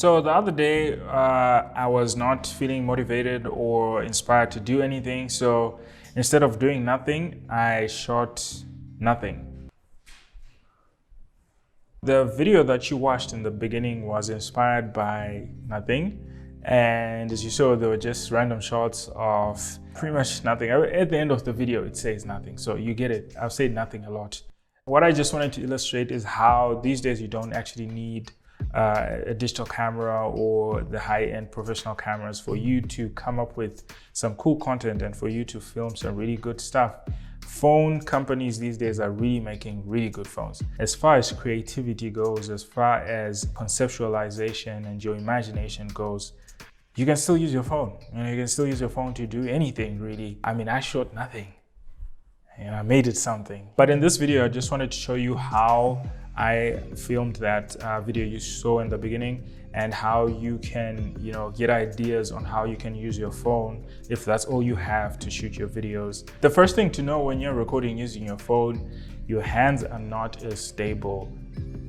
So the other day, I was not feeling motivated or inspired to do anything. So instead of doing nothing, I shot nothing. The video that you watched in the beginning was inspired by nothing. And as you saw, there were just random shots of pretty much nothing. At the end of the video, it says nothing. So you get it. I've said nothing a lot. What I just wanted to illustrate is how these days you don't actually need a digital camera or the high-end professional cameras for you to come up with some cool content and for you to film some really good stuff. Phone companies these days are really making really good phones. As far as creativity goes, as far as conceptualization and your imagination goes, you can still use your phone. You can still use your phone to do anything really. I mean, I shot nothing. And I made it something. But in this video, I just wanted to show you how I filmed that video you saw in the beginning and how you can, get ideas on how you can use your phone if that's all you have to shoot your videos. The first thing to know when you're recording using your phone, your hands are not as stable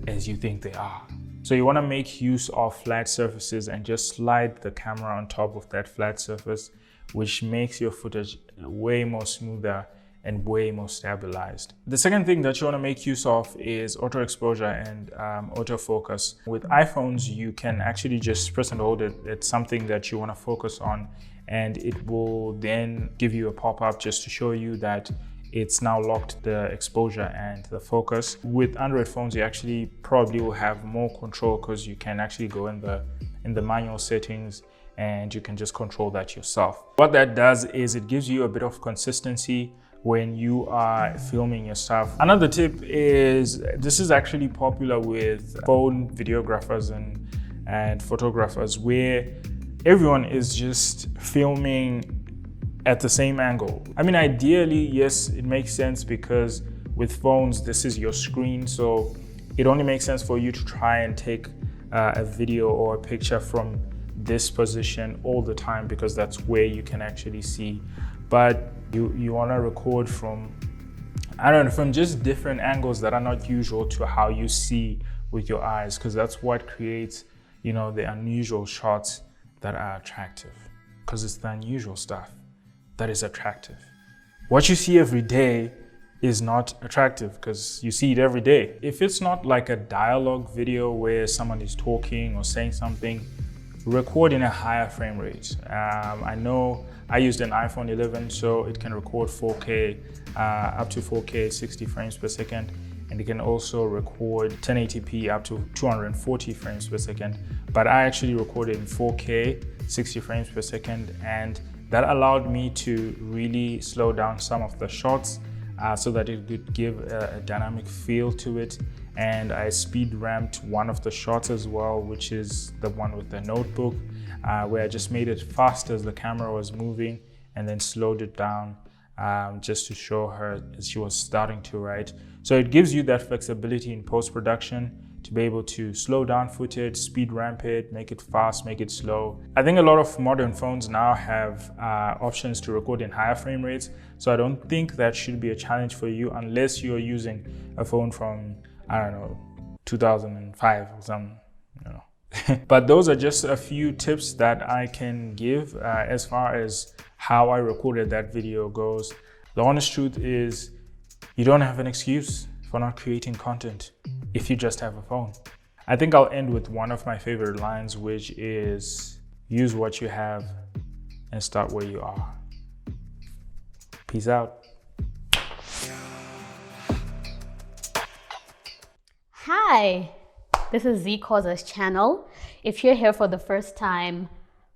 as you think they are. So you want to make use of flat surfaces and just slide the camera on top of that flat surface, which makes your footage way more smoother and way more stabilized. The second thing that you want to make use of is auto exposure and autofocus. With iPhones, you can actually just press and hold it. It's something that you want to focus on, and it will then give you a pop-up just to show you that it's now locked the exposure and the focus. With Android phones, you actually probably will have more control because you can actually go in the manual settings and you can just control that yourself. What that does is it gives you a bit of consistency when you are filming your stuff. Another tip is, this is actually popular with phone videographers and photographers, where everyone is just filming at the same angle. I mean, ideally, yes, it makes sense because with phones, this is your screen. So it only makes sense for you to try and take a video or a picture from this position all the time because that's where you can actually see. But you want to record from, from just different angles that are not usual to how you see with your eyes, because that's what creates, the unusual shots that are attractive, because it's the unusual stuff that is attractive. What you see every day is not attractive because you see it every day. If it's not like a dialogue video where someone is talking or saying something, record in a higher frame rate. I know I used an iPhone 11, so it can record 4K, up to 4K 60 frames per second, and it can also record 1080p up to 240 frames per second. But I actually recorded in 4K 60 frames per second, and that allowed me to really slow down some of the shots so that it could give a dynamic feel to it. And I speed ramped one of the shots as well, which is the one with the notebook, where I just made it fast as the camera was moving and then slowed it down just to show her as she was starting to write. So it gives you that flexibility in post-production to be able to slow down footage, speed ramp it, make it fast, make it slow. I think a lot of modern phones now have options to record in higher frame rates. So I don't think that should be a challenge for you unless you're using a phone from, 2005 or something, But those are just a few tips that I can give as far as how I recorded that video goes. The honest truth is you don't have an excuse for not creating content if you just have a phone. I think I'll end with one of my favorite lines, which is use what you have and start where you are. Peace out. Hi, this is Z Cause's channel. If you're here for the first time,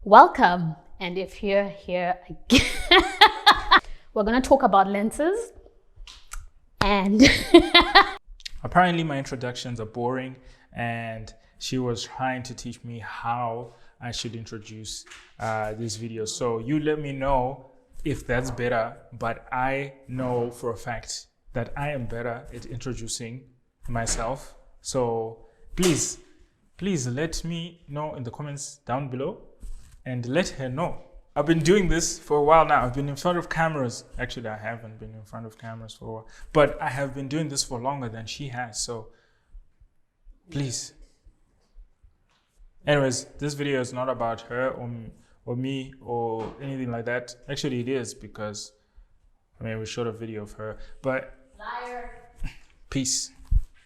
welcome. And if you're here again, we're gonna talk about lenses and apparently my introductions are boring, and she was trying to teach me how I should introduce this video. So you let me know if that's better, but I know for a fact that I am better at introducing myself. So please let me know in the comments down below and let her know. I've been doing this for a while now. I've been in front of cameras. Actually, I haven't been in front of cameras for a while, but I have been doing this for longer than she has. So please Anyways, this video is not about her or me or anything like that. Actually, it is, because I mean, we showed a video of her. But Liar. peace.